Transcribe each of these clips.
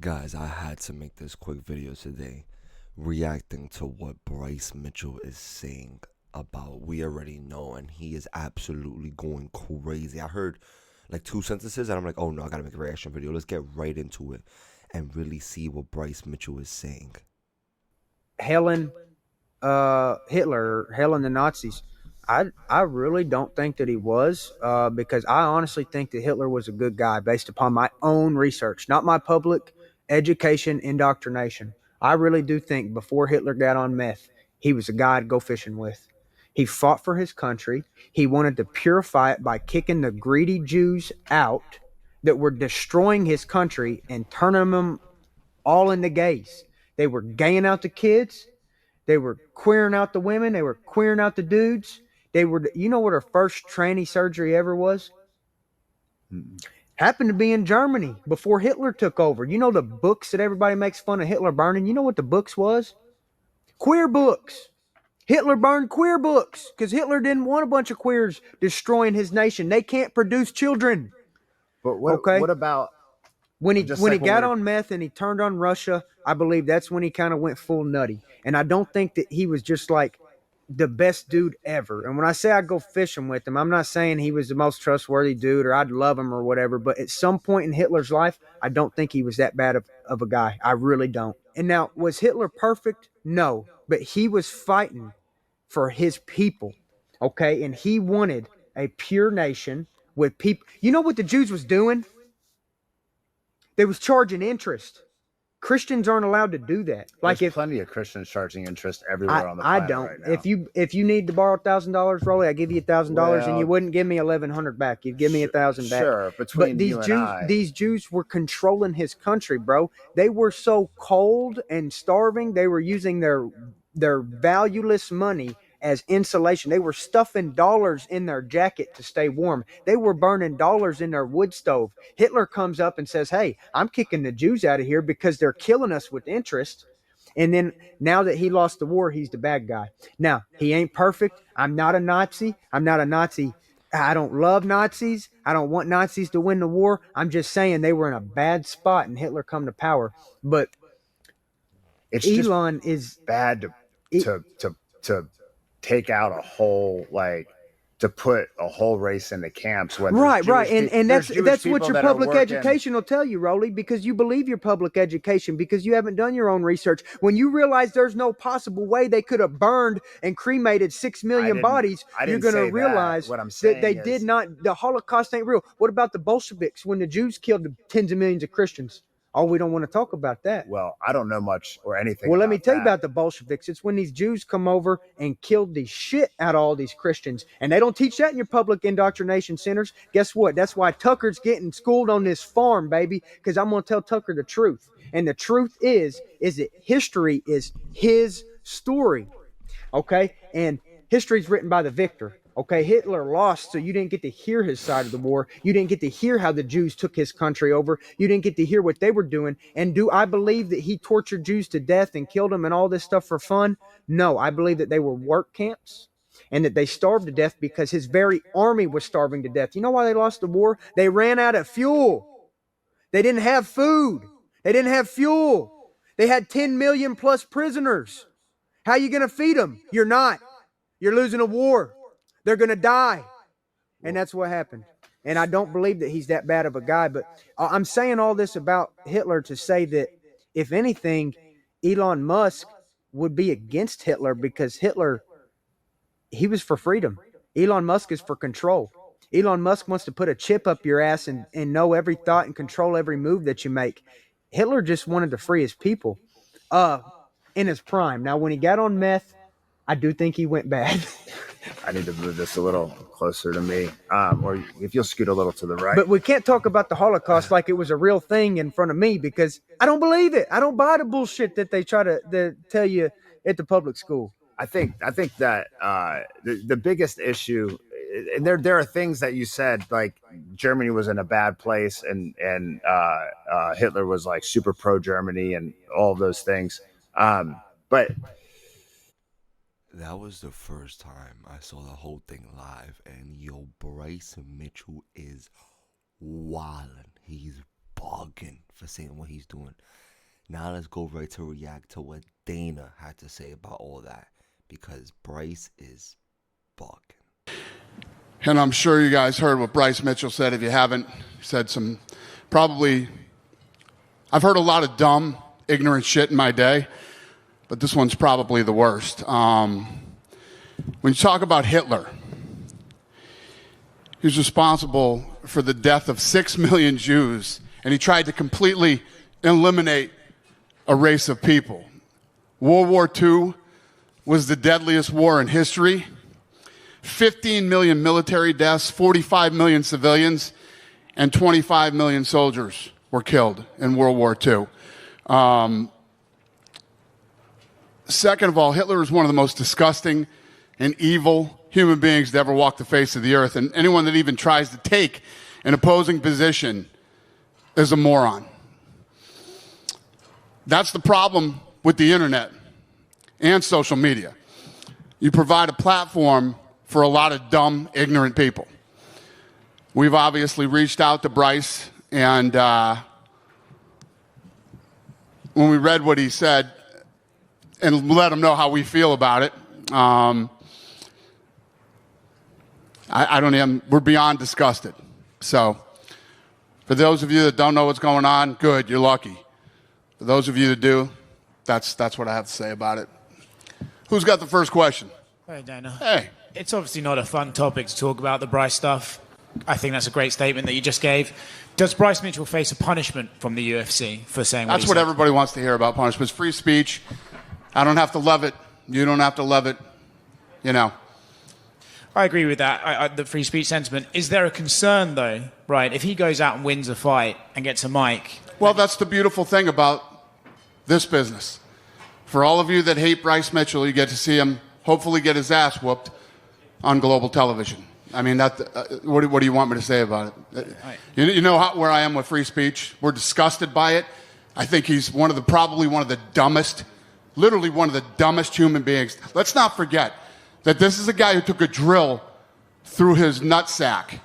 Guys, I had to make this quick video today reacting to what Bryce Mitchell is saying about We Already Know, and he is absolutely going crazy. I heard like two sentences and I'm like, oh no, I gotta make a reaction video. Let's get right into it and really see what Bryce Mitchell is saying. Helen Hitler, Helen the Nazis. I really don't think that he was, because I honestly think that Hitler was a good guy based upon my own research, not my public education indoctrination. I really do think before Hitler got on meth, he was a guy to go fishing with. He fought for his country. He wanted to purify it by kicking the greedy Jews out that were destroying his country and turning them all into gays. They were gaying out the kids. They were queering out the women. They were queering out the dudes. They were, you know what her first tranny surgery ever was? Happened to be in Germany before Hitler took over. You know the books that everybody makes fun of Hitler burning? You know what the books was? Queer books. Hitler burned queer books because Hitler didn't want a bunch of queers destroying his nation. They can't produce children. But Okay. what about When he just when he like when got we're on meth and he turned on Russia, I believe that's when he kind of went full nutty. And I don't think that he was just like the best dude ever. And when I say I go fishing with him, I'm not saying he was the most trustworthy dude or I'd love him or whatever. But at some point in Hitler's life, I don't think he was that bad of a guy. I really don't. And now, was Hitler perfect? No. But he was fighting for his people. Okay. And he wanted a pure nation with people. You know what the Jews was doing? They was charging interest. Christians aren't allowed to do that. there's Like if plenty of Christians charging interest I, everywhere on the I planet don't. right now. If you need to borrow $1,000, Rolly, I give you $1,000, and you Well, wouldn't give me 1,100 back. You'd give me 1,000 back. sure, But between you and I, These Jews were controlling his country, bro. They were so cold and starving. They were using their valueless money as insulation. They were stuffing dollars in their jacket to stay warm. They were burning dollars in their wood stove. Hitler comes up and says, "Hey, I'm kicking the Jews out of here because they're killing us with interest." And then now that he lost the war, he's the bad guy. Now, he ain't perfect. I'm not a Nazi. I'm not a Nazi. I don't love Nazis. I don't want Nazis to win the war. I'm just saying they were in a bad spot and Hitler come to power. But it's just Elon is bad to take out a whole to put a whole race into camps when right, right, and there's Jewish that's what people your that are public working. education will tell you, Rolly, because you believe your public education because you haven't done your own research. When you realize there's no possible way they could have burned and cremated 6 million bodies, I you're didn't going to say that. realize What I'm that they saying did is not. The Holocaust ain't real. What about the Bolsheviks when the Jews killed tens of millions of Christians? Oh, we don't want to talk about that. well, I don't know much or anything Well, let me about tell you that. about the Bolsheviks. It's when these Jews come over and killed the shit out of all these Christians. And they don't teach that in your public indoctrination centers. Guess what? That's why Tucker's getting schooled on this farm, baby, because I'm going to tell Tucker the truth. And the truth is that history is his story. Okay? And history is written by the victor. Okay, Hitler lost, so you didn't get to hear his side of the war. You didn't get to hear how the Jews took his country over. You didn't get to hear what they were doing. And do I believe that he tortured Jews to death and killed them and all this stuff for fun? No, I believe that they were work camps and that they starved to death because his very army was starving to death. You know why they lost the war? They ran out of fuel. They didn't have food. They didn't have fuel. They had 10 million plus prisoners. How are you going to feed them? You're not. You're losing a war. They're going to die. And that's what happened. And I don't believe that he's that bad of a guy. But I'm saying all this about Hitler to say that, if anything, Elon Musk would be against Hitler because Hitler, he was for freedom. Elon Musk is for control. Elon Musk wants to put a chip up your ass and know every thought and control every move that you make. Hitler just wanted to free his people in his prime. Now, when he got on meth, I do think he went bad. I need to move this a little closer to me, or if you'll scoot a little to the right. But we can't talk about the Holocaust like it was a real thing in front of me because I don't believe it. I don't buy the bullshit that they try to tell you at the public school. I think that the biggest issue, and there are things that you said, like Germany was in a bad place, and Hitler was like super pro Germany and all of those things. But That was the first time I saw the whole thing live, and yo, Bryce Mitchell is wildin'. He's bugging for saying what he's doing. Now let's go right to react to what Dana had to say about all that, because Bryce is bugging. And I'm sure you guys heard what Bryce Mitchell said. If you haven't, he said some probably, I've heard a lot of dumb, ignorant shit in my day, but this one's probably the worst. When you talk about Hitler, he was responsible for the death of 6 million Jews, and he tried to completely eliminate a race of people. World War II was the deadliest war in history. 15 million military deaths, 45 million civilians, and 25 million soldiers were killed in World War II. Second of all, Hitler is one of the most disgusting and evil human beings to ever walk the face of the earth. And anyone that even tries to take an opposing position is a moron. That's the problem with the internet and social media. You provide a platform for a lot of dumb, ignorant people. We've obviously reached out to Bryce, and when we read what he said and let him know how we feel about it, I don't even, we're beyond disgusted. So, for those of you that don't know what's going on, good, you're lucky. For those of you that do, that's what I have to say about it. Who's got the first question? Hey, Dana. Hey. It's obviously not a fun topic to talk about, the Bryce stuff. I think that's a great statement that you just gave. Does Bryce Mitchell face a punishment from the UFC for saying what That's what everybody wants to hear about punishments. Free speech. I don't have to love it. You don't have to love it. You know. I agree with that, the free speech sentiment. Is there a concern, though, right, if he goes out and wins a fight and gets a mic? Well, that's the beautiful thing about this business. For all of you that hate Bryce Mitchell, you get to see him hopefully get his ass whooped on global television. I mean, what do you want me to say about it? You know where I am with free speech? We're disgusted by it. I think he's probably one of the dumbest, literally one of the dumbest human beings. Let's not forget that this is a guy who took a drill through his nutsack,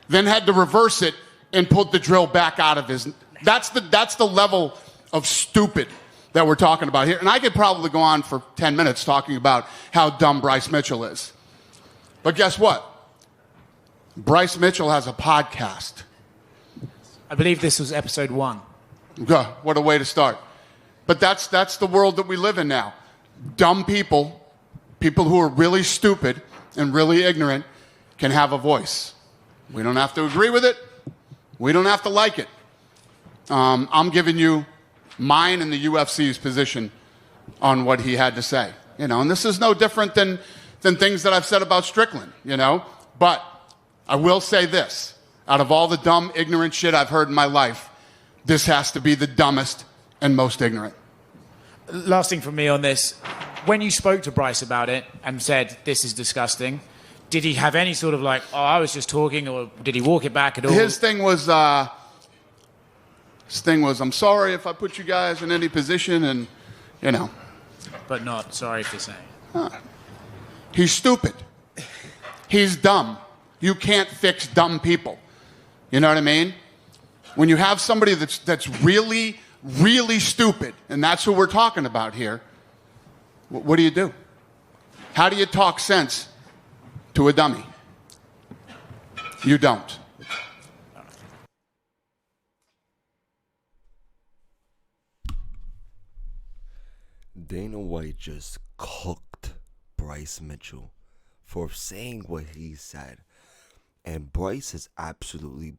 then had to reverse it and put the drill back out of his. That's the level of stupid that we're talking about here. And I could probably go on for 10 minutes talking about how dumb Bryce Mitchell is. But guess what? Bryce Mitchell has a podcast. I believe this was episode 1. What a way to start. But that's the world that we live in now. Dumb people who are really stupid and really ignorant can have a voice. We don't have to agree with it. We don't have to like it. I'm giving you mine and the UFC's position on what he had to say. You know, and this is no different than things that I've said about Strickland, you know. But I will say this. Out of all the dumb, ignorant shit I've heard in my life, this has to be the dumbest and most ignorant. Last thing from me on this. When you spoke to Bryce about it and said, this is disgusting, did he have any sort of like, oh, I was just talking, or did he walk it back at all? His thing was, I'm sorry if I put you guys in any position, and, you know. But not sorry for saying. He's stupid. He's dumb. You can't fix dumb people. You know what I mean? When you have somebody that's really, really stupid, and that's who we're talking about here, what do you do? How do you talk sense to a dummy? You don't. Dana White just cooked Bryce Mitchell for saying what he said. And Bryce is absolutely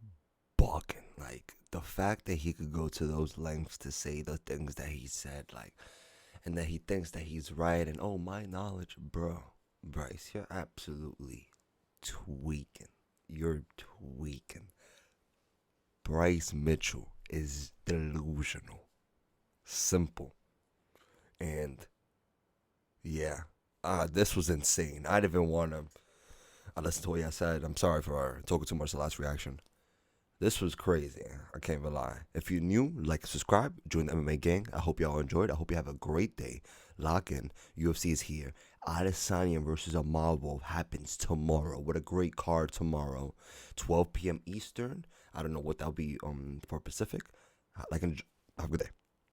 bugging. Like, the fact that he could go to those lengths to say the things that he said, like, and that he thinks that he's right, and oh, my knowledge, bro. Bryce, you're absolutely tweaking. You're tweaking. Bryce Mitchell is delusional. Simple. And yeah, this was insane. I didn't even want to listen to what I said. I'm sorry for talking too much the last reaction. This was crazy. I can't even lie. If you're new, like, subscribe, join the MMA gang. I hope y'all enjoyed. I hope you have a great day. Lock in. UFC is here. Adesanya versus Amaro happens tomorrow. What a great card tomorrow. 12 p.m. Eastern. I don't know what that'll be for Pacific. Have a good day.